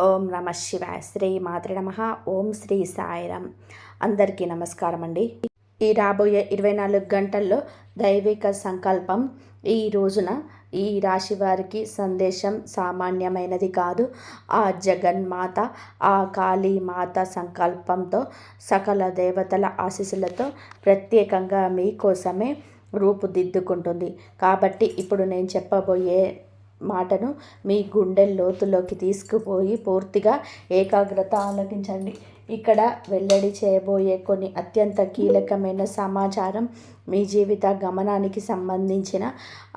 ఓం నమ శివాయ. శ్రీ మాతృ నమ. ఓం శ్రీ సాయిరామ్. అందరికీ నమస్కారం అండి. ఈ రాబోయే 24 గంటల్లో దైవిక సంకల్పం. ఈ రోజున ఈ రాశి వారికి సందేశం సామాన్యమైనది కాదు. ఆ జగన్మాత, ఆ కాళీమాత సంకల్పంతో, సకల దేవతల ఆశీస్సులతో ప్రత్యేకంగా మీకోసమే రూపుదిద్దుకుంటుంది. కాబట్టి ఇప్పుడు నేను చెప్పబోయే మాటను మీ గుండె లోతులోకి తీసుకుపోయి పూర్తిగా ఏకాగ్రత ఆలకించండి. ఇక్కడ వెల్లడి చేయబోయే కొన్ని అత్యంత కీలకమైన సమాచారం మీ జీవిత గమనానికి సంబంధించిన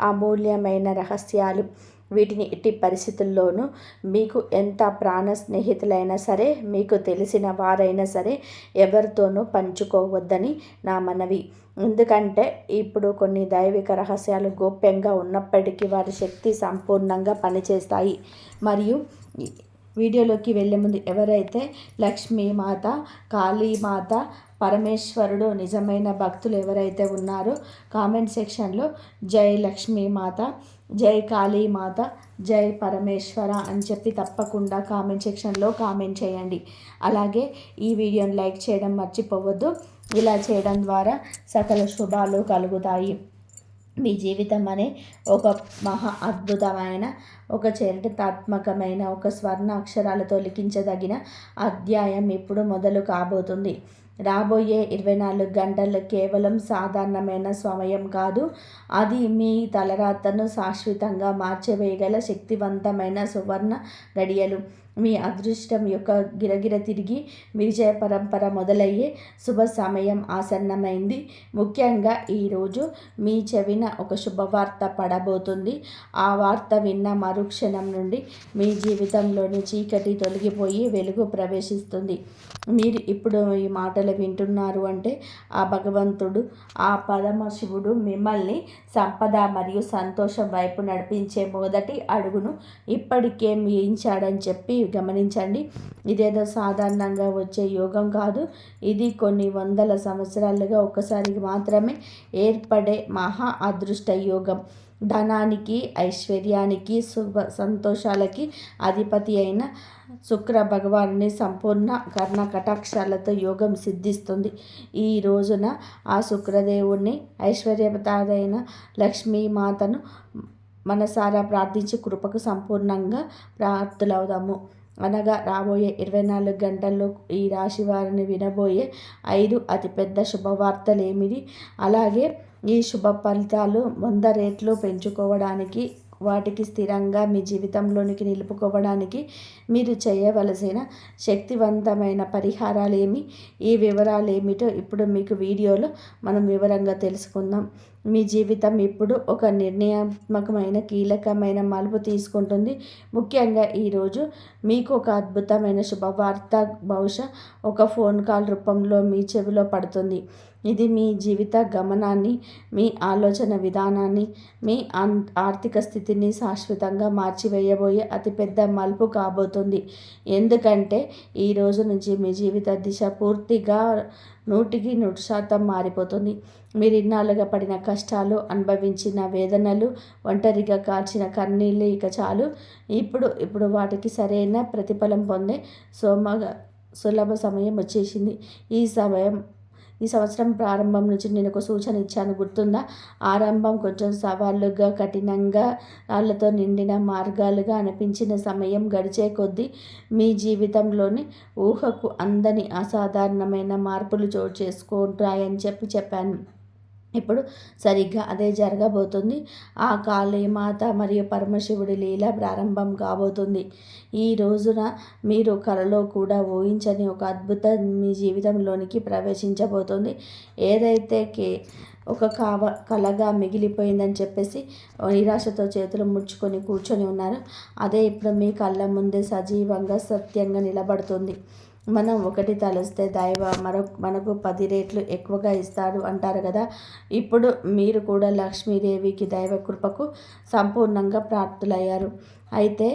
అమూల్యమైన రహస్యాలు. వీటిని ఎట్టి పరిస్థితుల్లోనూ మీకు ఎంత ప్రాణ స్నేహితులైనా సరే, మీకు తెలిసిన వారైనా సరే ఎవరితోనూ పంచుకోవద్దని నా మనవి. ఎందుకంటే ఇప్పుడు కొన్ని దైవిక రహస్యాలు గోప్యంగా ఉన్నప్పటికీ వారి శక్తి సంపూర్ణంగా పనిచేస్తాయి. మరియు వీడియోలోకి వెళ్ళే ముందు ఎవరైతే లక్ష్మీమాత, కాళీమాత, పరమేశ్వరుడు నిజమైన భక్తులు ఎవరైతే ఉన్నారో కామెంట్ సెక్షన్లో జై లక్ష్మీమాత, జై కాళీమాత, జై పరమేశ్వర అని చెప్పి తప్పకుండా కామెంట్ సెక్షన్లో కామెంట్ చేయండి. అలాగే ఈ వీడియోని లైక్ చేయడం మర్చిపోవద్దు. ఇలా చేయడం ద్వారా సకల శుభాలు కలుగుతాయి. మీ జీవితం అనే ఒక మహా అద్భుతమైన, ఒక చరిత్రాత్మకమైన, ఒక స్వర్ణ అక్షరాలతో లిఖించదగిన అధ్యాయం ఇప్పుడు మొదలు కాబోతుంది. రాబోయే 24 గంటలు కేవలం సాధారణమైన సమయం కాదు. అది మీ తలరాతను శాశ్వతంగా మార్చివేయగల శక్తివంతమైన సువర్ణ గడియలు. మీ అదృష్టం యొక్క గిరగిర తిరిగి విజయ పరంపర మొదలయ్యే శుభ సమయం ఆసన్నమైంది. ముఖ్యంగా ఈరోజు మీ చెవిన ఒక శుభవార్త పడబోతుంది. ఆ వార్త విన్న మరుక్షణం నుండి మీ జీవితంలోని చీకటి తొలగిపోయి వెలుగు ప్రవేశిస్తుంది. మీరు ఇప్పుడు ఈ మాటలు వింటున్నారు అంటే ఆ భగవంతుడు, ఆ పరమశివుడు మిమ్మల్ని సంపద మరియు సంతోషం వైపు నడిపించే మొదటి అడుగును ఇప్పటికే వేయించాడని చెప్పి గమనించండి. ఇదేదో సాధారణంగా వచ్చే యోగం కాదు. ఇది కొన్ని వందల సంవత్సరాలుగా ఒక్కసారి మాత్రమే ఏర్పడే మహా అదృష్ట యోగం. ధనానికి, ఐశ్వర్యానికి, శుభ సంతోషాలకి అధిపతి అయిన శుక్ర భగవానుని సంపూర్ణ కర్ణ కటాక్షాలతో యోగం సిద్ధిస్తుంది. ఈ రోజున ఆ శుక్రదేవుణ్ణి, ఐశ్వర్యవతారైన లక్ష్మీమాతను మనసారా ప్రార్థించి కృపకు సంపూర్ణంగా ప్రార్థులవుదాము. అనగా రాబోయే 24 గంటల్లో ఈ రాశి వారిని వినబోయే 5 అతిపెద్ద శుభవార్తలు ఏమిటి, అలాగే ఈ శుభ ఫలితాలు 100 రెట్లు పెంచుకోవడానికి, వాటికి స్థిరంగా మీ జీవితంలోనికి నిలుపుకోవడానికి మీరు చేయవలసిన శక్తివంతమైన పరిహారాలు ఏమి, ఈ వివరాలు ఏమిటో ఇప్పుడు మీకు వీడియోలో మనం వివరంగా తెలుసుకుందాం. మీ జీవితం ఇప్పుడు ఒక నిర్ణయాత్మకమైన, కీలకమైన మలుపు తీసుకుంటుంది. ముఖ్యంగా ఈరోజు మీకు ఒక అద్భుతమైన శుభవార్త బహుశా ఒక ఫోన్ కాల్ రూపంలో మీ చెవిలో పడుతుంది. ఇది మీ జీవిత గమనాన్ని, మీ ఆలోచన విధానాన్ని, మీ ఆర్థిక స్థితిని శాశ్వతంగా మార్చివేయబోయే అతిపెద్ద మలుపు కాబోతుంది. ఎందుకంటే ఈ రోజు నుంచి మీ జీవిత దిశ పూర్తిగా 100% మారిపోతుంది. మీరు ఇన్నాళ్ళుగా పడిన కష్టాలు, అనుభవించిన వేదనలు, ఒంటరిగా కాల్చిన కన్నీళ్ళు ఇక చాలు. ఇప్పుడు వాటికి సరైన ప్రతిఫలం పొందే సులభ సమయం వచ్చేసింది. ఈ సంవత్సరం ప్రారంభం నుంచి నేను ఒక సూచన ఇచ్చాను, గుర్తుందా? ఆరంభం కొంచెం సవాళ్ళుగా, కఠినంగా, రాళ్లతో నిండిన మార్గాలుగా అనిపించిన సమయం గడిచే కొద్దీ మీ జీవితంలోని ఊహకు అందని అసాధారణమైన మార్పులు చోటు చేసుకుంటాయని చెప్పాను. ఇప్పుడు సరిగ్గా అదే జరగబోతుంది. ఆ కాళీమాత మరియు పరమశివుడి లీల ప్రారంభం కాబోతుంది. ఈ రోజున మీరు కలలో కూడా ఊహించని ఒక అద్భుతం మీ జీవితంలోనికి ప్రవేశించబోతుంది. ఏదైతే ఒక కలగా మిగిలిపోయిందని చెప్పేసి నిరాశతో చేతులు ముడుచుకొని కూర్చొని ఉన్నారు, అదే ఇప్పుడు మీ కళ్ళ ముందే సజీవంగా, సత్యంగా నిలబడుతుంది. మనం ఒకటి తలుస్తే మనకు 10 రెట్లు ఎక్కువగా ఇస్తాడు అంటారు కదా. ఇప్పుడు మీరు కూడా లక్ష్మీదేవికి, దైవ కృపకు సంపూర్ణంగా ప్రాప్తులయ్యారు. అయితే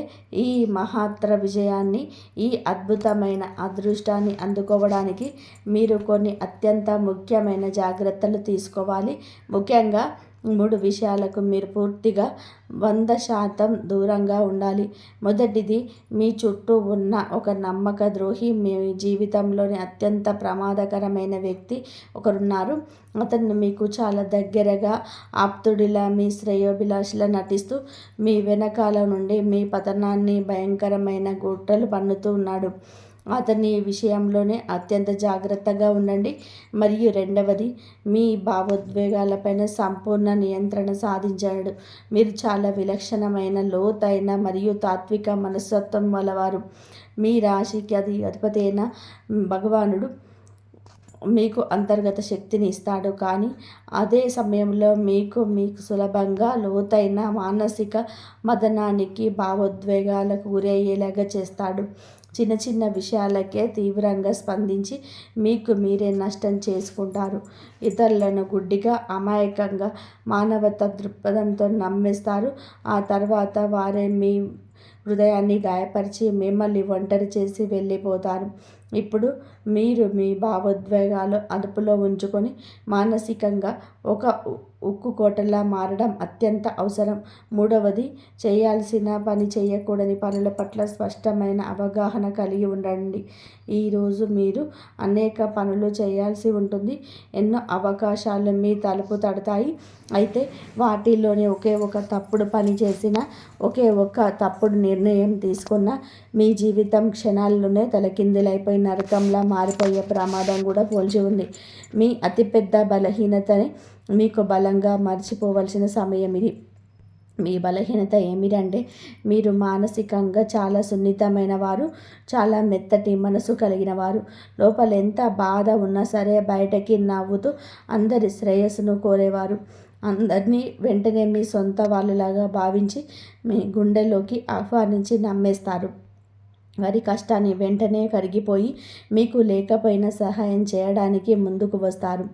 ఈ మహత్తర విజయాన్ని, ఈ అద్భుతమైన అదృష్టాన్ని అందుకోవడానికి మీరు కొన్ని అత్యంత ముఖ్యమైన జాగ్రత్తలు తీసుకోవాలి. ముఖ్యంగా 3 విషయాలకు మీరు పూర్తిగా 100% దూరంగా ఉండాలి. మొదటిది, మీ చుట్టూ ఉన్న ఒక నమ్మక ద్రోహి. మీ జీవితంలోని అత్యంత ప్రమాదకరమైన వ్యక్తి ఒకరున్నారు. అతను మీకు చాలా దగ్గరగా, ఆప్తుడిలా, మీ శ్రేయోభిలాషిలా నటిస్తూ మీ వెనకాల నుండి మీ పతనాన్ని భయంకరమైన కుట్రలు పన్నుతూ ఉన్నాడు. అతని విషయంలోనే అత్యంత జాగ్రత్తగా ఉండండి. మరియు రెండవది, మీ భావోద్వేగాలపైన సంపూర్ణ నియంత్రణ సాధించాడు. మీరు చాలా విలక్షణమైన, లోతైన మరియు తాత్విక మనస్తత్వం గలవారు. మీ రాశికి అధిపతి అయిన భగవానుడు మీకు అంతర్గత శక్తిని ఇస్తాడు, కానీ అదే సమయంలో మీకు సులభంగా లోతైన మానసిక మదనానికి, భావోద్వేగాలకు గురయ్యేలాగా చేస్తాడు. చిన్న చిన్న విషయాలకే తీవ్రంగా స్పందించి మీకు మీరే నష్టం చేసుకుంటారు. ఇతరులను గుడ్డిగా, అమాయకంగా, మానవతా దృక్పథంతో నమ్మేస్తారు. ఆ తర్వాత వారే మీ హృదయాన్ని గాయపరిచి మిమ్మల్ని ఒంటరి చేసి వెళ్ళిపోతారు. ఇప్పుడు మీరు మీ భావోద్వేగాలు అదుపులో ఉంచుకొని మానసికంగా ఒక ఉక్కు కోటలా మారడం అత్యంత అవసరం. మూడవది, చేయాల్సిన పని, చేయకూడని పనుల పట్ల స్పష్టమైన అవగాహన కలిగి ఉండండి. ఈరోజు మీరు అనేక పనులు చేయాల్సి ఉంటుంది. ఎన్నో అవకాశాలు మీ తలుపు తడతాయి. అయితే వాటిల్లోనే ఒకే ఒక తప్పుడు పని చేసిన, ఒకే ఒక తప్పుడు నిర్ణయం తీసుకున్న మీ జీవితం క్షణాల్లోనే తలకిందులైపోయి నరకంలా మారిపోయే ప్రమాదం కూడా పోల్చి ఉంది. మీ అతిపెద్ద బలహీనతని మీకు బలంగా మర్చిపోవలసిన సమయం ఇది. మీ బలహీనత ఏమిటంటే మీరు మానసికంగా చాలా సున్నితమైన వారు, చాలా మెత్తటి మనసు కలిగిన వారు. లోపల ఎంత బాధ ఉన్నా సరే బయటకి నవ్వుతూ అందరి శ్రేయస్సును కోరేవారు. అందరినీ వెంటనే మీ సొంత వాళ్ళలాగా భావించి మీ గుండెల్లోకి ఆహ్వానించి నమ్మేస్తారు. వారి కష్టాన్ని వెంటనే కరిగిపోయి మీకు లేకపోయినా సహాయం చేయడానికి ముందుకు వస్తారు.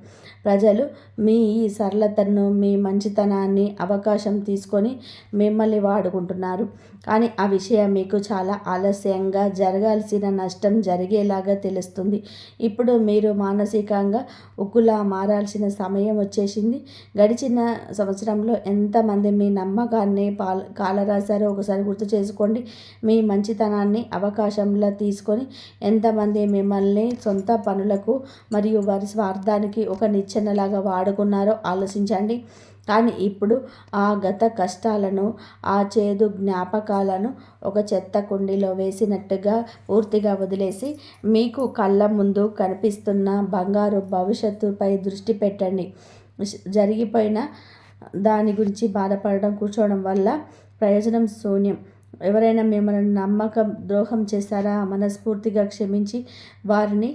ప్రజలు మీ ఈ సరళతను, మీ మంచితనాన్ని అవకాశం తీసుకొని మిమ్మల్ని వాడుకుంటున్నారు. కానీ ఆ విషయం మీకు చాలా ఆలస్యంగా జరగాల్సిన నష్టం జరిగేలాగా తెలుస్తుంది. ఇప్పుడు మీరు మానసికంగా ఉక్కులా మారాల్సిన సమయం వచ్చేసింది. గడిచిన సంవత్సరంలో ఎంతమంది మీ నమ్మకాన్ని కాలరాశారో ఒకసారి గుర్తు చేసుకోండి. మీ మంచితనాన్ని అవకాశంలా తీసుకొని ఎంతమంది మిమ్మల్ని సొంత పనులకు మరియు వారి స్వార్థానికి ఒక నిచ్చెనలాగా వాడుకున్నారో ఆలోచించండి. కానీ ఇప్పుడు ఆ గత కష్టాలను, ఆ చేదు జ్ఞాపకాలను ఒక చెత్త కుండీలో వేసినట్టుగా పూర్తిగా వదిలేసి మీకు కళ్ళ ముందు కనిపిస్తున్న బంగారు భవిష్యత్తుపై దృష్టి పెట్టండి. జరిగిపోయిన దాని గురించి బాధపడడం, కూర్చోవడం వల్ల ప్రయోజనం శూన్యం. ఎవరైనా మిమ్మల్ని నమ్మకం ద్రోహం చేశారా? మనస్ఫూర్తిగా క్షమించి వారిని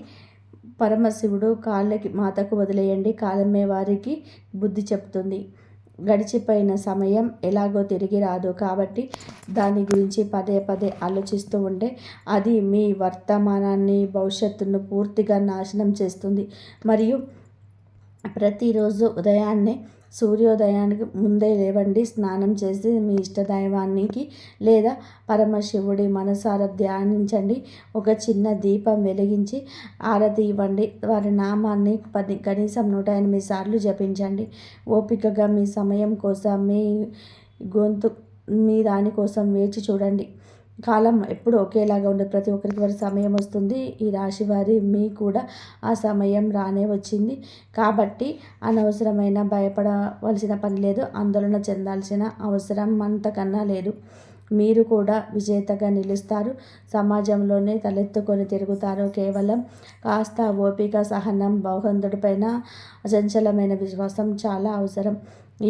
పరమశివుడు కాళ్ళకి మాతకు వదిలేయండి. కాలమే వారికి బుద్ధి చెప్తుంది. గడిచిపోయిన సమయం ఎలాగో తిరిగి రాదు, కాబట్టి దాని గురించి పదే పదే ఆలోచిస్తూ ఉంటే అది మీ వర్తమానాన్ని, భవిష్యత్తును పూర్తిగా నాశనం చేస్తుంది. మరియు ప్రతిరోజు ఉదయాన్నే సూర్యోదయానికి ముందే లేవండి. స్నానం చేసి మీ ఇష్టదైవానికి లేదా పరమశివుడి మనసారా ధ్యానించండి. ఒక చిన్న దీపం వెలిగించి ఆరతి ఇవ్వండి. వారి నామాన్ని కనీసం 108 సార్లు జపించండి. ఓపికగా మీ సమయం కోసం, మీ దానికోసం వేచి చూడండి. కాలం ఎప్పుడు ఒకేలాగా ఉండదు. ప్రతి ఒక్కరికి వారి సమయం వస్తుంది. ఈ రాశి వారి మీ కూడా ఆ సమయం రానే వచ్చింది. కాబట్టి అనవసరమైన భయపడవలసిన పని లేదు. ఆందోళన చెందాల్సిన అవసరం అంతకన్నా లేదు. మీరు కూడా విజేతగా నిలుస్తారు. సమాజంలోనే తలెత్తుకొని తిరుగుతారు. కేవలం కాస్త ఓపిక, సహనం, భగవంతుడిపైన అచంచలమైన విశ్వాసం చాలా అవసరం.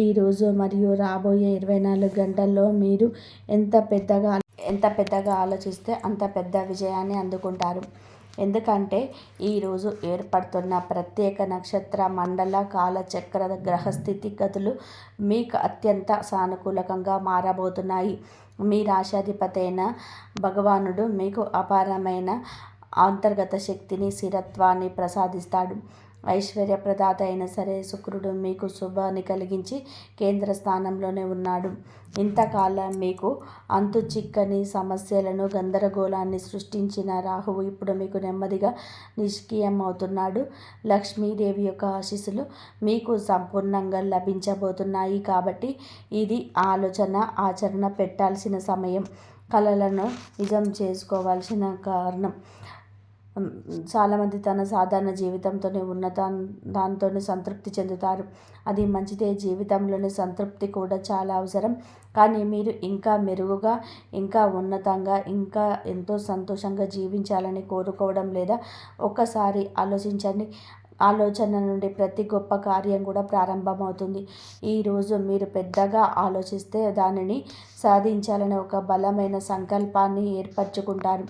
ఈరోజు మరియు రాబోయే 24 గంటల్లో మీరు ఎంత పెద్దగా ఆలోచిస్తే అంత పెద్ద విజయాన్ని అందుకుంటారు. ఎందుకంటే ఈరోజు ఏర్పడుతున్న ప్రత్యేక నక్షత్ర, మండల, కాలచక్ర గ్రహస్థితి గతులు మీకు అత్యంత సానుకూలంగా మారబోతున్నాయి. మీ రాశాధిపతి అయిన భగవానుడు మీకు అపారమైన అంతర్గత శక్తిని, స్థిరత్వాన్ని ప్రసాదిస్తాడు. ఐశ్వర్య ప్రదాత అయిన సరే శుక్రుడు మీకు శుభాన్ని కలిగించి కేంద్ర స్థానంలోనే ఉన్నాడు. ఇంతకాలం మీకు అంతు చిక్కని సమస్యలను గందరగోళాన్ని సృష్టించిన రాహువు ఇప్పుడు మీకు నెమ్మదిగా నిష్క్రియం అవుతున్నాడు. లక్ష్మీదేవి యొక్క ఆశీస్సులు మీకు సంపూర్ణంగా లభించబోతున్నాయి. కాబట్టి ఇది ఆచరణ పెట్టాల్సిన సమయం. కలలను నిజం చేసుకోవాల్సిన కారణం. చాలామంది తన సాధారణ జీవితంతోనే దాంతోనే సంతృప్తి చెందుతారు. అది మంచిదే. జీవితంలోని సంతృప్తి కూడా చాలా అవసరం. కానీ మీరు ఇంకా మెరుగుగా, ఇంకా ఉన్నతంగా, ఇంకా ఎంతో సంతోషంగా జీవించాలని కోరుకోవడం లేదా? ఒక్కసారి ఆలోచించండి. ఆలోచన నుండి ప్రతి గొప్ప కార్యం కూడా ప్రారంభమవుతుంది. ఈరోజు మీరు పెద్దగా ఆలోచిస్తే దానిని సాధించాలని ఒక బలమైన సంకల్పాన్ని ఏర్పరచుకుంటారు.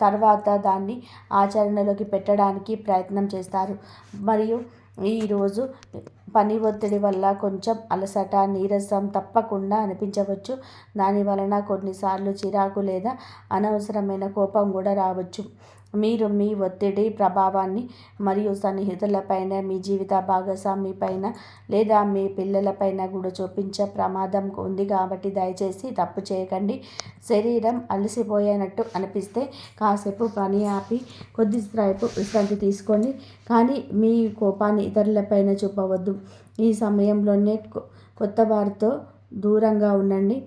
తర్వాత దాన్ని ఆచరణలోకి పెట్టడానికి ప్రయత్నం చేస్తారు. మరియు ఈరోజు పని ఒత్తిడి వల్ల కొంచెం అలసట, నీరసం తప్పకుండా అనిపించవచ్చు. దాని వలన కొన్నిసార్లు చిరాకు లేదా అనవసరమైన కోపం కూడా రావచ్చు. మీరు మీ ఒత్తిడి ప్రభావాన్ని మరియు సన్నిహితులపైన, మీ జీవిత భాగస్వామి పైన లేదా మీ పిల్లలపైన కూడా చూపించే ప్రమాదం ఉంది. కాబట్టి దయచేసి తప్పు చేయకండి. శరీరం అలసిపోయినట్టు అనిపిస్తే కాసేపు పని ఆపి కొద్దిసేపు విశ్రాంతి తీసుకోండి. కానీ మీ కోపాన్ని ఇతరులపైన చూపవద్దు. ఈ సమయంలోనే కొత్త వారితో దూరంగా ఉండండి.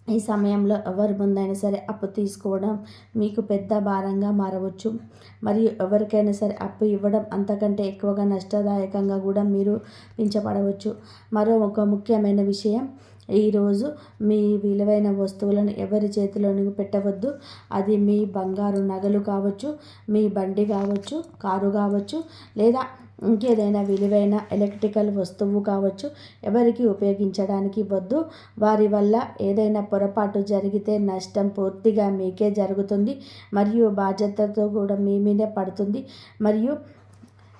ఈ సమయంలో ఎవరి ముందైనా సరే అప్పు తీసుకోవడం మీకు పెద్ద భారంగా మారవచ్చు. మరియు ఎవరికైనా సరే అప్పు ఇవ్వడం అంతకంటే ఎక్కువగా నష్టదాయకంగా కూడా మీరు పెంచబడవచ్చు. ఒక ముఖ్యమైన విషయం, ఈరోజు మీ విలువైన వస్తువులను ఎవరి చేతిలోనికి పెట్టవద్దు. అది మీ బంగారు నగలు కావచ్చు, మీ బండి కావచ్చు, కారు కావచ్చు, లేదా ఇంకేదైనా విలువైన ఎలక్ట్రికల్ వస్తువు కావచ్చు. ఎవరికి ఉపయోగించడానికి వద్దు. వారి వల్ల ఏదైనా పొరపాటు జరిగితే నష్టం పూర్తిగా మీకే జరుగుతుంది మరియు బాధ్యతతో కూడా మీ మీదే పడుతుంది. మరియు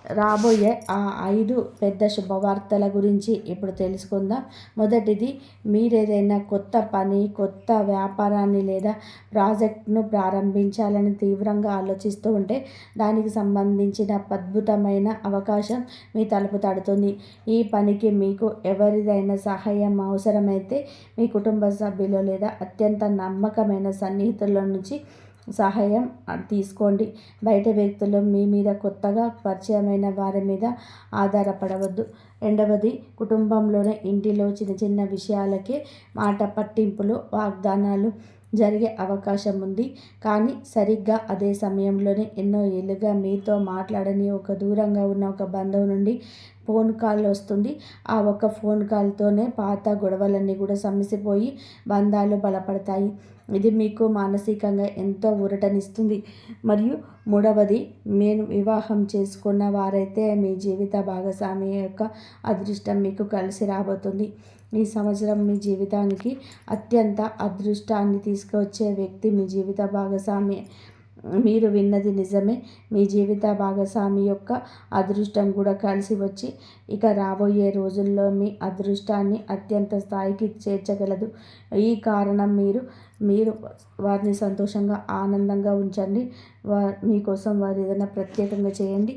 రాబోయే ఆ 5 పెద్ద శుభవార్తల గురించి ఇప్పుడు తెలుసుకుందాం. మొదటిది, మీరేదైనా కొత్త పని, కొత్త వ్యాపారాన్ని లేదా ప్రాజెక్ట్ను ప్రారంభించాలని తీవ్రంగా ఆలోచిస్తూ ఉంటే దానికి సంబంధించిన అద్భుతమైన అవకాశం మీ తలుపు తడుతుంది. ఈ పనికి మీకు ఎవరిదైనా సహాయం అవసరమైతే మీ కుటుంబ సభ్యులు లేదా అత్యంత నమ్మకమైన సన్నిహితుల నుంచి సహాయం తీసుకోండి. బయట వ్యక్తులు మీ మీద కొత్తగా పరిచయమైన వారి మీద ఆధారపడవద్దు. రెండవది, కుటుంబంలోనే ఇంటిలో చిన్న చిన్న విషయాలకే మాట పట్టింపులు, వాగ్దానాలు జరిగే అవకాశం ఉంది. కానీ సరిగ్గా అదే సమయంలోనే ఎన్నో ఏళ్ళుగా మీతో మాట్లాడని దూరంగా ఉన్న ఒక బంధువు నుండి ఫోన్ కాల్ వస్తుంది. ఆ ఒక్క ఫోన్ కాల్తోనే పాత గొడవలన్నీ కూడా సమసిపోయి బంధాలు బలపడతాయి. ఇది మీకు మానసికంగా ఎంతో ఊరటనిస్తుంది. మరియు మూడవది, మీరు వివాహం చేసుకున్న వారైతే మీ జీవిత భాగస్వామి యొక్క అదృష్టం మీకు కలిసి రాబోతుంది. ఈ సంవత్సరం మీ జీవితానికి అత్యంత అదృష్టాన్ని తీసుకువచ్చే వ్యక్తి మీ జీవిత భాగస్వామి. మీరు విన్నది నిజమే. మీ జీవిత భాగస్వామి యొక్క అదృష్టం కూడా కలిసి వచ్చి ఇక రాబోయే రోజుల్లో మీ అదృష్టాన్ని అత్యంత స్థాయికి చేర్చగలదు. ఈ కారణం మీరు వారిని సంతోషంగా, ఆనందంగా ఉంచండి. మీకోసం వారు ఏదైనా ప్రత్యేకంగా చేయండి.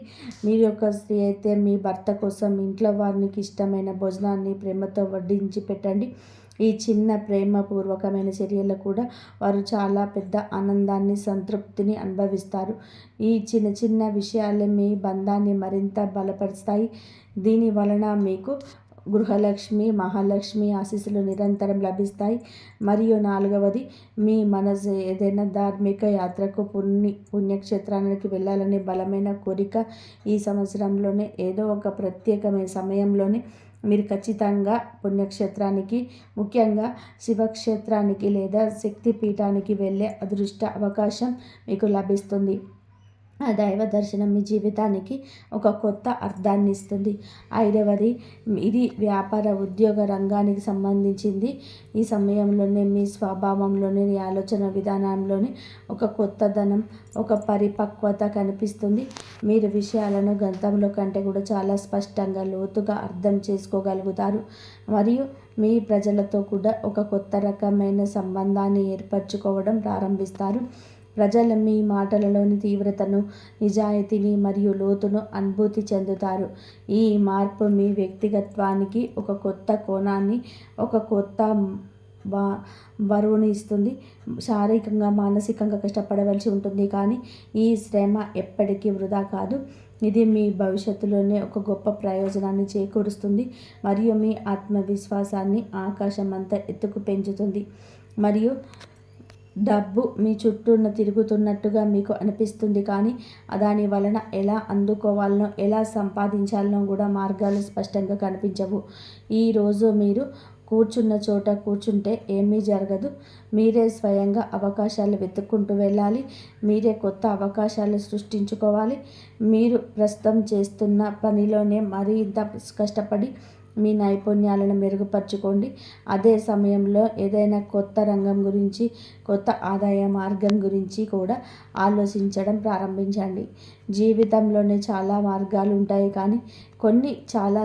మీరు యొక్క స్త్రీ అయితే మీ భర్త కోసం ఇంట్లో వారికి ఇష్టమైన భోజనాన్ని ప్రేమతో వడ్డించి పెట్టండి. ఈ చిన్న ప్రేమపూర్వకమైన చర్యలు కూడా వారు చాలా పెద్ద ఆనందాన్ని, సంతృప్తిని అనుభవిస్తారు. ఈ చిన్న చిన్న విషయాలే మీ బంధాన్ని మరింత బలపరుస్తాయి. దీని వలన మీకు గృహలక్ష్మి, మహాలక్ష్మి ఆశీస్సులు నిరంతరం లభిస్తాయి. మరియు నాలుగవది, మీ మనసు ఏదైనా ధార్మిక యాత్రకు, పుణ్యక్షేత్రానికి వెళ్ళాలనే బలమైన కోరిక ఈ సంవత్సరంలోనే ఏదో ఒక ప్రత్యేకమైన సమయంలోనే మీరు ఖచ్చితంగా పుణ్యక్షేత్రానికి, ముఖ్యంగా శివక్షేత్రానికి లేదా శక్తిపీఠానికి వెళ్ళే అదృష్ట అవకాశం మీకు లభిస్తుంది. ఆ దైవ దర్శనం మీ జీవితానికి ఒక కొత్త అర్థాన్ని ఇస్తుంది. ఐదవది, ఇది వ్యాపార, ఉద్యోగ రంగానికి సంబంధించింది. ఈ సమయంలోనే మీ స్వభావంలోని, ఆలోచన విధానంలోని ఒక కొత్తదనం, ఒక పరిపక్వత కనిపిస్తుంది. మీరు విషయాలను గతంలో కంటే కూడా చాలా స్పష్టంగా, లోతుగా అర్థం చేసుకోగలుగుతారు. మరియు మీ ప్రజలతో కూడా ఒక కొత్త రకమైన సంబంధాన్ని ఏర్పరచుకోవడం ప్రారంభిస్తారు. ప్రజలు మీ మాటలలోని తీవ్రతను, నిజాయితీని మరియు లోతును అనుభూతి చెందుతారు. ఈ మార్పు మీ వ్యక్తిగత్వానికి ఒక కొత్త కోణాన్ని, ఒక కొత్త బరువుని ఇస్తుంది. శారీరకంగా, మానసికంగా కష్టపడవలసి ఉంటుంది, కానీ ఈ శ్రమ ఎప్పటికీ వృధా కాదు. ఇది మీ భవిష్యత్తులోనే ఒక గొప్ప ప్రయోజనాన్ని చేకూరుస్తుంది మరియు మీ ఆత్మవిశ్వాసాన్ని ఆకాశమంతా ఎత్తుకు పెంచుతుంది. మరియు డబ్బు మీ చుట్టూన తిరుగుతున్నట్టుగా మీకు అనిపిస్తుంది, కానీ దాని వలన ఎలా అందుకోవాలనో, ఎలా సంపాదించాలనో కూడా మార్గాలు స్పష్టంగా కనిపించవు. ఈరోజు మీరు కూర్చున్న చోట కూర్చుంటే ఏమీ జరగదు. మీరే స్వయంగా అవకాశాలు వెతుక్కుంటూ వెళ్ళాలి. మీరే కొత్త అవకాశాలు సృష్టించుకోవాలి. మీరు ప్రస్తుతం చేస్తున్న పనిలోనే మరింత కష్టపడి మీ నైపుణ్యాలను మెరుగుపరచుకోండి. అదే సమయంలో ఏదైనా కొత్త రంగం గురించి, కొత్త ఆదాయ మార్గం గురించి కూడా ఆలోచించడం ప్రారంభించండి. జీవితంలోనే చాలా మార్గాలు ఉంటాయి, కానీ కొన్ని చాలా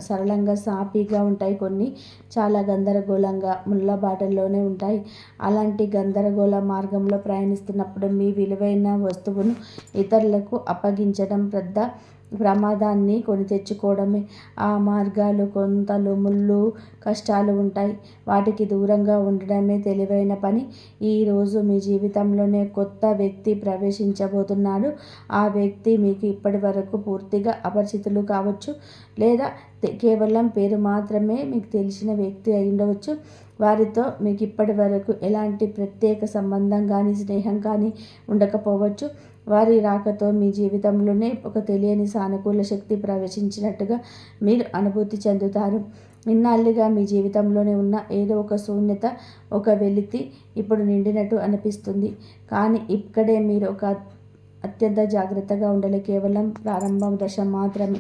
సరళంగా, సాఫీగా ఉంటాయి. కొన్ని చాలా గందరగోళంగా, ముళ్ళబాటల్లోనే ఉంటాయి. అలాంటి గందరగోళ మార్గంలో ప్రయాణిస్తున్నప్పుడు మీ విలువైన వస్తువును ఇతరులకు అప్పగించడం పెద్ద ప్రమాదాన్ని కొని తెచ్చుకోవడమే. ఆ మార్గాలు కొంతలు, ముళ్ళు, కష్టాలు ఉంటాయి. వాటికి దూరంగా ఉండడమే తెలివైన పని. ఈరోజు మీ జీవితంలోనే కొత్త వ్యక్తి ప్రవేశించబోతున్నాడు. ఆ వ్యక్తి మీకు ఇప్పటి వరకు పూర్తిగా అపరిచితులు కావచ్చు, లేదా కేవలం పేరు మాత్రమే మీకు తెలిసిన వ్యక్తి అయి ఉండవచ్చు. వారితో మీకు ఇప్పటి వరకు ఎలాంటి ప్రత్యేక సంబంధం కానీ, స్నేహం కానీ ఉండకపోవచ్చు. వారి రాకతో మీ జీవితంలోనే ఒక తెలియని సానుకూల శక్తి ప్రవేశించినట్టుగా మీరు అనుభూతి చెందుతారు. ఇన్నాళ్ళుగా మీ జీవితంలోనే ఉన్న ఏదో ఒక శూన్యత, ఒక వెలితి ఇప్పుడు నిండినట్టు అనిపిస్తుంది. కానీ ఇక్కడే మీరు అత్యంత జాగ్రత్తగా ఉండాలి. కేవలం ప్రారంభ దశ మాత్రమే.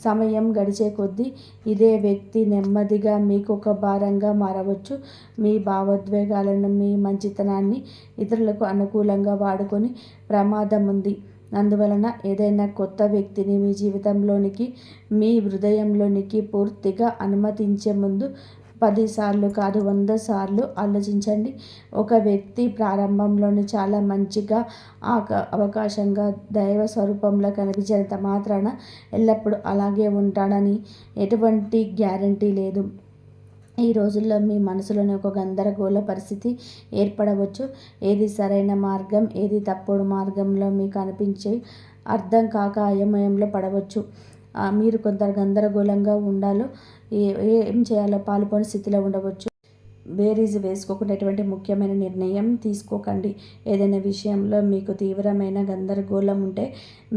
సమయం గడిచే కొద్దీ ఇదే వ్యక్తి నెమ్మదిగా మీకు ఒక భారంగా మారవచ్చు. మీ భావోద్వేగాలను, మీ మంచితనాన్ని ఇతరులకు అనుకూలంగా వాడుకొని ప్రమాదం ఉంది. అందువలన ఏదైనా కొత్త వ్యక్తిని మీ జీవితంలోనికి, మీ హృదయంలోనికి పూర్తిగా అనుమతించే ముందు 10 సార్లు కాదు, 100 సార్లు ఆలోచించండి. ఒక వ్యక్తి ప్రారంభంలోనే చాలా మంచిగా, అవకాశంగా, దైవ స్వరూపంలో కనిపించినంత మాత్రాన ఎల్లప్పుడూ అలాగే ఉంటాడని ఎటువంటి గ్యారంటీ లేదు. ఈ రోజుల్లో మీ మనసులోని ఒక గందరగోళ పరిస్థితి ఏర్పడవచ్చు. ఏది సరైన మార్గం, ఏది తప్పుడు మార్గంలో మీకు అనిపించి అర్థం కాక అయోమయంలో పడవచ్చు. మీరు కొంత గందరగోళంగా ఉండాలో, ఏం చేయాలో పాలుపోని స్థితిలో ఉండవచ్చు. బేరీజు వేసుకోకుండా ఎటువంటి ముఖ్యమైన నిర్ణయం తీసుకోకండి. ఏదైనా విషయంలో మీకు తీవ్రమైన గందరగోళం ఉంటే,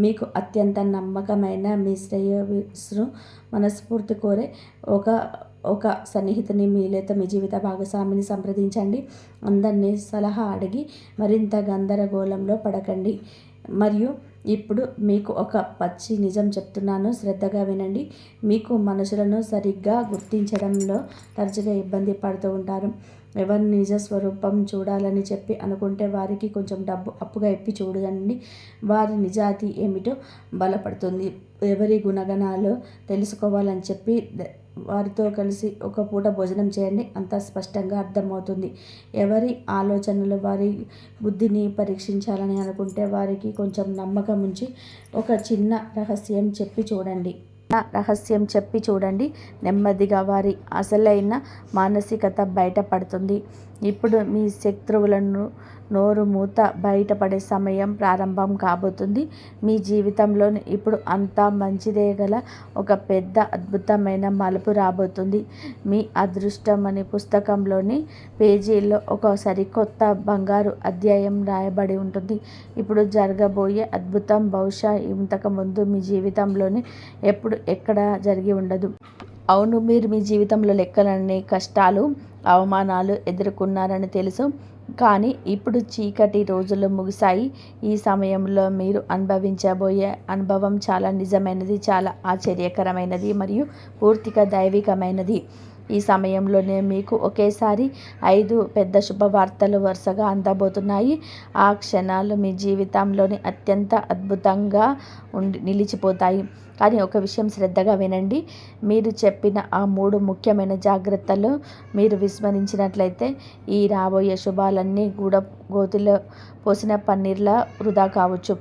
మీకు అత్యంత నమ్మకమైన, మీ శ్రేయస్సును మనస్ఫూర్తి కోరే ఒక సన్నిహితుని, లేదా మీ జీవిత భాగస్వామిని సంప్రదించండి. అందరినీ సలహా అడిగి మరింత గందరగోళంలో పడకండి. మరియు ఇప్పుడు మీకు ఒక పచ్చి నిజం చెప్తున్నాను, శ్రద్ధగా వినండి. మీకు మనుషులను సరిగ్గా గుర్తించడంలో తరచుగా ఇబ్బంది పడుతూ ఉంటారు. ఎవరి నిజ స్వరూపం చూడాలని చెప్పి అనుకుంటే వారికి కొంచెం డబ్బు అప్పుగా ఇప్పి చూడండి. వారి నిజాయితీ ఏమిటో బలపడుతుంది. ఎవరి గుణగణాలు తెలుసుకోవాలని చెప్పి వారితో కలిసి ఒక పూట భోజనం చేయండి. అంతా స్పష్టంగా అర్థమవుతుంది. ఎవరి ఆలోచనలు, వారి బుద్ధిని పరీక్షించాలని అనుకుంటే వారికి కొంచెం నమ్మకం ఉంచి ఒక చిన్న రహస్యం చెప్పి చూడండి. నెమ్మదిగా వారి అసలైన మానసికత బయటపడుతుంది. ఇప్పుడు మీ శత్రువులను నోరు మూత బయటపడే సమయం ప్రారంభం కాబోతుంది. మీ జీవితంలో ఇప్పుడు అంతా మంచిదే గల ఒక పెద్ద అద్భుతమైన మలుపు రాబోతుంది. మీ అదృష్టం అనే పుస్తకంలోని పేజీల్లో ఒక సరికొత్త బంగారు అధ్యాయం రాయబడి ఉంటుంది. ఇప్పుడు జరగబోయే అద్భుతం బహుశా ఇంతకుముందు మీ జీవితంలోని ఎప్పుడు ఎక్కడ జరిగి ఉండదు. అవును, మీరు మీ జీవితంలో లెక్కలన్నీ కష్టాలు, అవమానాలు ఎదుర్కొన్నారని తెలుసు. కానీ ఇప్పుడు చీకటి రోజులు ముగిశాయి. ఈ సమయంలో మీరు అనుభవించబోయే అనుభవం చాలా నిజమైనది, చాలా ఆశ్చర్యకరమైనది మరియు పూర్తిగా దైవికమైనది. ఈ సమయంలోనే మీకు ఒకేసారి 5 పెద్ద శుభవార్తలు వరుసగా అందబోతున్నాయి. ఆ క్షణాలు మీ జీవితంలోని అత్యంత అద్భుతంగా నిలిచిపోతాయి. కానీ ఒక విషయం శ్రద్ధగా వినండి. మీరు చెప్పిన ఆ 3 ముఖ్యమైన జాగ్రత్తలు మీరు విస్మరించినట్లయితే ఈ రాబోయే శుభాలన్నీ కూడా గోతిలో పోసిన పన్నీర్లా వృధా కావచ్చు.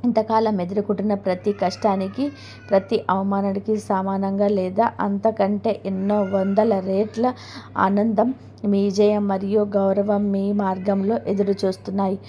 ఇంతకాలం ఎదుర్కొంటున్న ప్రతి కష్టానికి, ప్రతి అవమానానికి సమానంగా లేదా అంతకంటే ఎన్నో వందల రెట్ల ఆనందం, మీ విజయం మరియు గౌరవం మీ మార్గంలో ఎదురు చూస్తున్నాయి.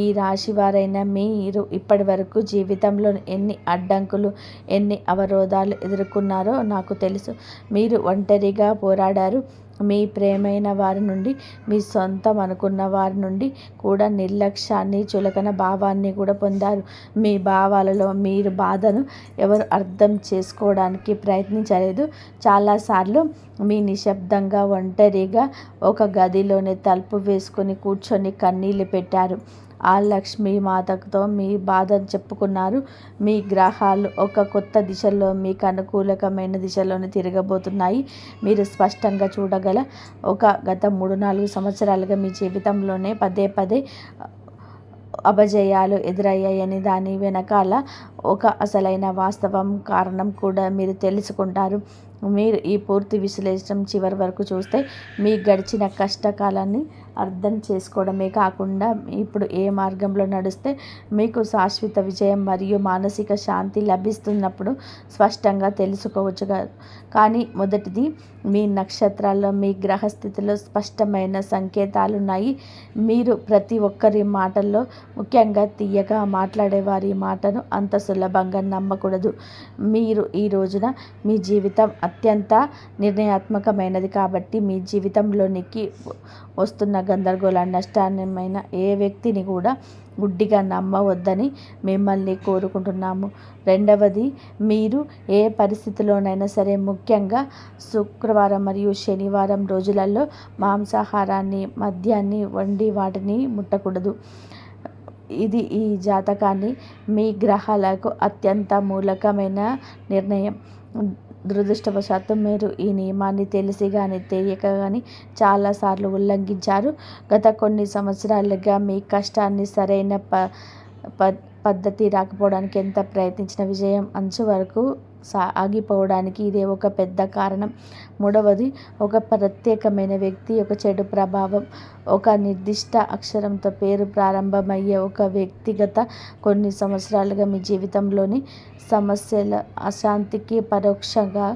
ఈ రాశివారైన మీరు ఇప్పటివరకు జీవితంలో ఎన్ని అడ్డంకులు, ఎన్ని అవరోధాలు ఎదుర్కొన్నారో నాకు తెలుసు. మీరు ఒంటరిగా పోరాడారు. మీ ప్రియమైన వారి నుండి, మీ సొంతం అనుకున్న వారి నుండి కూడా నిర్లక్ష్యాన్ని, చులకన భావాన్ని కూడా పొందారు. మీ భావాలలో మీరు బాధను ఎవరు అర్థం చేసుకోవడానికి ప్రయత్నించలేదు. చాలాసార్లు మీ నిశ్శబ్దంగా ఒంటరిగా ఒక గదిలోనే తలుపు వేసుకొని కూర్చొని కన్నీళ్లు పెట్టారు. ఆ లక్ష్మీ మాతతో మీ బాధను చెప్పుకున్నారు. మీ గ్రహాలు ఒక కొత్త దిశలో, మీకు అనుకూలకమైన దిశలోనే తిరగబోతున్నాయి. మీరు స్పష్టంగా చూడగల గత 3-4 సంవత్సరాలుగా మీ జీవితంలోనే పదే పదే అపజయాలు ఎదురయ్యాయని, దాని వెనకాల ఒక అసలైన వాస్తవం కారణం కూడా మీరు తెలుసుకుంటారు. మీరు ఈ పూర్తి విశ్లేషణ చివరి వరకు చూస్తే మీ గడిచిన కష్టకాలాన్ని అర్థం చేసుకోవడమే కాకుండా ఇప్పుడు ఏ మార్గంలో నడిస్తే మీకు శాశ్వత విజయం మరియు మానసిక శాంతి లభిస్తున్నప్పుడు స్పష్టంగా తెలుసుకోవచ్చు. కానీ మొదటిది, మీ నక్షత్రాల్లో, మీ గ్రహస్థితిలో స్పష్టమైన సంకేతాలున్నాయి. మీరు ప్రతి ఒక్కరి మాటల్లో, ముఖ్యంగా తీయగా మాట్లాడే వారి మాటను అంత సులభంగా నమ్మకూడదు. మీరు ఈ రోజున మీ జీవితం అత్యంత నిర్ణయాత్మకమైనది కాబట్టి మీ జీవితంలోనికి వస్తున్న గందరగోళ, నష్టమైన ఏ వ్యక్తిని కూడా గుడ్డిగా నమ్మవద్దని మిమ్మల్ని కోరుకుంటున్నాము. రెండవది, మీరు ఏ పరిస్థితిలోనైనా సరే, ముఖ్యంగా శుక్రవారం మరియు శనివారం రోజులలో మాంసాహారాన్ని, మద్యాన్ని వండి వాటిని ముట్టకూడదు. ఇది ఈ జాతకాన్ని మీ గ్రహాలకు అత్యంత మూలకమైన నిర్ణయం. దురదృష్టవశాత్తు మీరు ఈ నియమాన్ని తెలిసి కానీ తెలియక కానీ చాలాసార్లు ఉల్లంఘించారు. గత కొన్ని సంవత్సరాలుగా మీ కష్టాన్ని సరైన పద్ధతి రాకపోవడానికి ఎంత ప్రయత్నించిన విజయం అంచు వరకు ఆగిపోవడానికి ఇదే ఒక పెద్ద కారణం. మూడవది, ఒక ప్రత్యేకమైన వ్యక్తి, ఒక చెడు ప్రభావం, ఒక నిర్దిష్ట అక్షరంతో పేరు ప్రారంభమయ్యే ఒక వ్యక్తిగత కొన్ని సంవత్సరాలుగా మీ జీవితంలోని సమస్యల, అశాంతికి పరోక్షంగా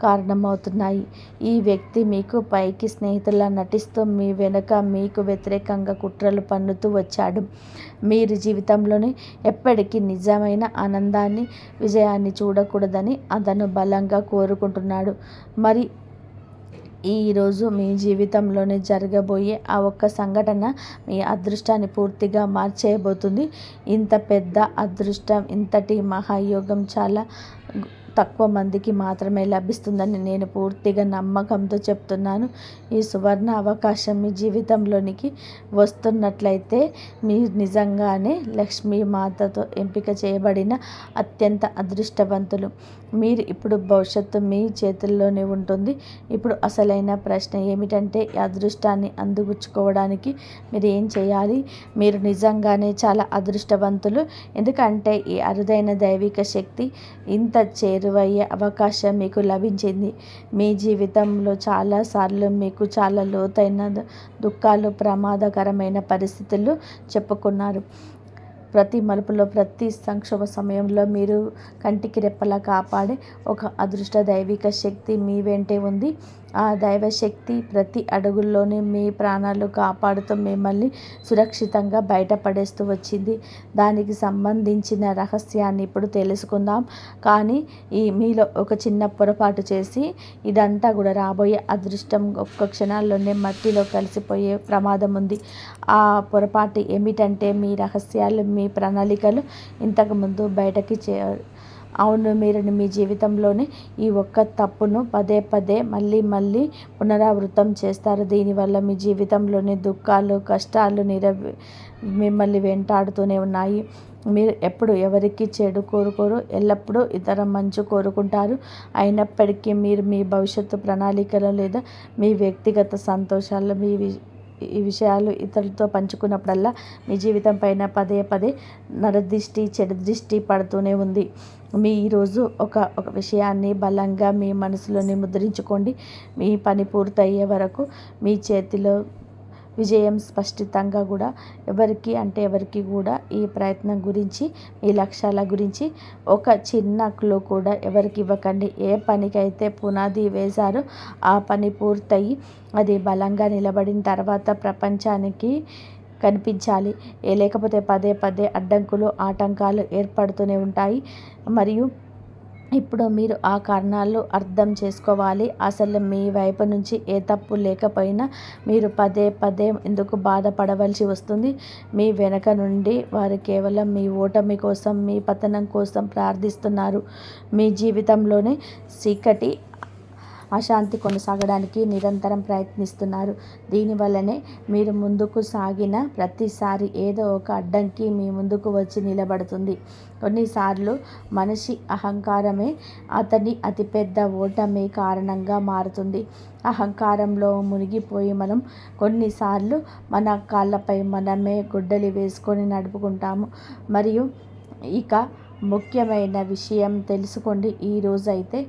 కారణమవుతున్నాయి. ఈ వ్యక్తి మీకు పైకి స్నేహితులా నటిస్తూ మీ వెనుక మీకు వ్యతిరేకంగా కుట్రలు పన్నుతూ వచ్చాడు. మీరు జీవితంలోని ఎప్పటికీ నిజమైన ఆనందాన్ని, విజయాన్ని చూడకూడదని అతను బలంగా కోరుకుంటున్నాడు. మరి ఈరోజు మీ జీవితంలోనే జరగబోయే ఆ ఒక్క సంఘటన మీ అదృష్టాన్ని పూర్తిగా మార్చేయబోతుంది. ఇంత పెద్ద అదృష్టం, ఇంతటి మహాయోగం చాలా తక్కువ మందికి మాత్రమే లభిస్తుందని నేను పూర్తిగా నమ్మకంతో చెప్తున్నాను. ఈ సువర్ణ అవకాశం మీ జీవితంలోనికి వస్తున్నట్లయితే మీరు నిజంగానే లక్ష్మీమాతతో ఎంపిక చేయబడిన అత్యంత అదృష్టవంతులు. మీరు ఇప్పుడు భవిష్యత్తు మీ చేతుల్లోనే ఉంటుంది. ఇప్పుడు అసలైన ప్రశ్న ఏమిటంటే, ఈ అదృష్టాన్ని అందిపుచ్చుకోవడానికి మీరు ఏం చేయాలి? మీరు నిజంగానే చాలా అదృష్టవంతులు. ఎందుకంటే ఈ అరుదైన దైవిక శక్తి, ఇంత చేరువయ్యే అవకాశం మీకు లభించింది. మీ జీవితంలో చాలాసార్లు మీకు చాలా లోతైన దుఃఖాలు, ప్రమాదకరమైన పరిస్థితులు చెప్పుకున్నారు. ప్రతి మలుపులో, ప్రతి సంక్షోభ సమయంలో మీరు కంటికి రెప్పలా కాపాడే ఒక అదృష్ట దైవిక శక్తి మీ వెంటే ఉంది. ఆ దైవశక్తి ప్రతి అడుగుల్లోనే మీ ప్రాణాలు కాపాడుతూ మిమ్మల్ని సురక్షితంగా బయటపడేస్తూ వచ్చింది. దానికి సంబంధించిన రహస్యాన్ని ఇప్పుడు తెలుసుకుందాం. కానీ మీలో ఒక చిన్న పొరపాటు చేసి ఇదంతా కూడా రాబోయే అదృష్టం ఒక్క క్షణాల్లోనే మట్టిలో కలిసిపోయే ప్రమాదం ఉంది. ఆ పొరపాటు ఏమిటంటే, మీ రహస్యాలు, మీ ప్రణాళికలు ఇంతకుముందు బయటకి అవును, మీరు మీ జీవితంలోని ఈ ఒక్క తప్పును పదే పదే మళ్ళీ పునరావృతం చేస్తారు. దీనివల్ల మీ జీవితంలోని దుఃఖాలు, కష్టాలు మిమ్మల్ని వెంటాడుతూనే ఉన్నాయి. మీరు ఎప్పుడు ఎవరికి చెడు కోరుకోరు, ఎల్లప్పుడూ ఇతర మంచు కోరుకుంటారు. అయినప్పటికీ మీరు మీ భవిష్యత్తు ప్రణాళికలు లేదా మీ వ్యక్తిగత సంతోషాలు ఈ విషయాలు ఇతరులతో పంచుకున్నప్పుడల్లా మీ జీవితం పైన పదే పదే నరదృష్టి, చెడు దృష్టి పడుతూనే ఉంది. మీ ఈరోజు ఒక విషయాన్ని బలంగా మీ మనసులోని ముద్రించుకోండి. మీ పని పూర్తయ్యే వరకు మీ చేతిలో విజయం స్పష్టంగా కూడా ఎవరికి కూడా ఈ ప్రయత్నం గురించి, మీ లక్ష్యాల గురించి ఒక చిన్న క్లూ కూడా ఎవరికి ఇవ్వకండి. ఏ పనికైతే పునాది వేశారో ఆ పని పూర్తయి అది బలంగా నిలబడిన తర్వాత ప్రపంచానికి కనిపించాలి. లేకపోతే పదే పదే అడ్డంకులు, ఆటంకాలు ఏర్పడుతూనే ఉంటాయి. మరియు ఇప్పుడు మీరు ఆ కారణాలు అర్థం చేసుకోవాలి. అసలు మీ వైపు నుంచి ఏ తప్పు లేకపోయినా మీరు పదే పదే ఎందుకు బాధపడవలసి వస్తుంది? మీ వెనక నుండి వారు కేవలం మీ ఓటమి కోసం, మీ పతనం కోసం ప్రార్థిస్తున్నారు. మీ జీవితంలోనే చీకటి, అశాంతి కొనసాగడానికి నిరంతరం ప్రయత్నిస్తున్నారు. దీనివల్లనే మీరు ముందుకు సాగిన ప్రతిసారి ఏదో ఒక అడ్డంకి మీ ముందుకు వచ్చి నిలబడుతుంది. కొన్నిసార్లు మనిషి అహంకారమే అతని అతిపెద్ద ఓటమి కారణంగా మారుతుంది. అహంకారంలో మునిగిపోయి మనం కొన్నిసార్లు మన కాళ్ళపై మనమే గొడ్డలి వేసుకొని నడుపుకుంటాము. మరియు ఇక ముఖ్యమైన విషయం తెలుసుకోండి. ఈరోజైతే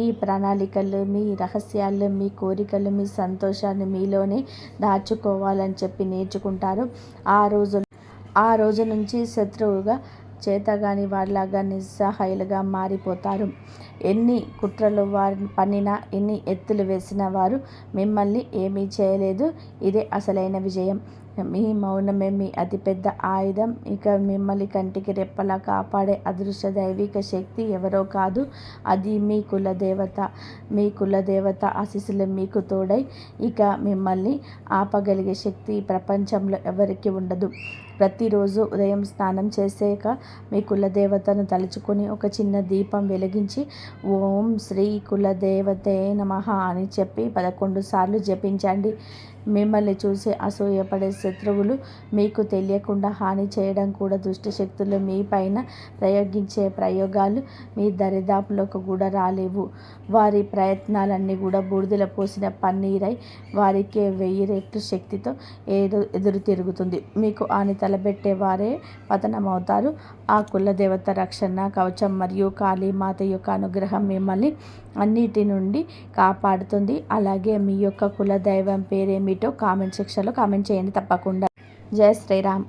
ఈ ప్రణాళికలు, మీ రహస్యాలు, మీ కోరికలు, మీ సంతోషాన్ని మీలోనే దాచుకోవాలని చెప్పి నేర్చుకుంటారు. ఆ రోజు నుంచి శత్రువుగా, చేతగాని వారిలాగా నిస్సహాయులుగా మారిపోతారు. ఎన్ని కుట్రలు వారిని పన్నినా, ఎన్ని ఎత్తులు వేసిన వారు మిమ్మల్ని ఏమీ చేయలేదు. ఇదే అసలైన విజయం. మీ మౌనమే మీ అతిపెద్ద ఆయుధం. ఇక మిమ్మల్ని కంటికి రెప్పలా కాపాడే అదృశ్య దైవిక శక్తి ఎవరో కాదు, అది మీ కులదేవత. మీ కులదేవత ఆశీస్సులు మీకు తోడై ఇక మిమ్మల్ని ఆపగలిగే శక్తి ఈ ప్రపంచంలో ఎవరికి ఉండదు. ప్రతిరోజు ఉదయం స్నానం చేసాక మీ కులదేవతను తలుచుకొని ఒక చిన్న దీపం వెలిగించి ఓం శ్రీ కులదేవతే నమః అని చెప్పి 11 సార్లు జపించండి. మిమ్మల్ని చూసి అసూయపడే శత్రువులు, మీకు తెలియకుండా హాని చేయడం కూడా దుష్ట శక్తులు మీ పైన ప్రయోగించే ప్రయోగాలు మీ దరిదాపులకు కూడా రాలేవు. వారి ప్రయత్నాలన్నీ కూడా బూడిదలో పోసిన పన్నీరై వారికే 1000 రెట్లు శక్తితో ఎదురు తిరుగుతుంది. మీకు హాని తలబెట్టే వారే పతనమవుతారు. ఆ కులదేవత రక్షణ కవచం మరియు కాళీమాత యొక్క అనుగ్రహం మిమ్మల్ని అన్నిటి నుండి కాపాడుతుంది. అలాగే మీ యొక్క కులదైవం పేరేమిటో కామెంట్ సెక్షన్లో కామెంట్ చేయండి తప్పకుండా. జై శ్రీరామ్.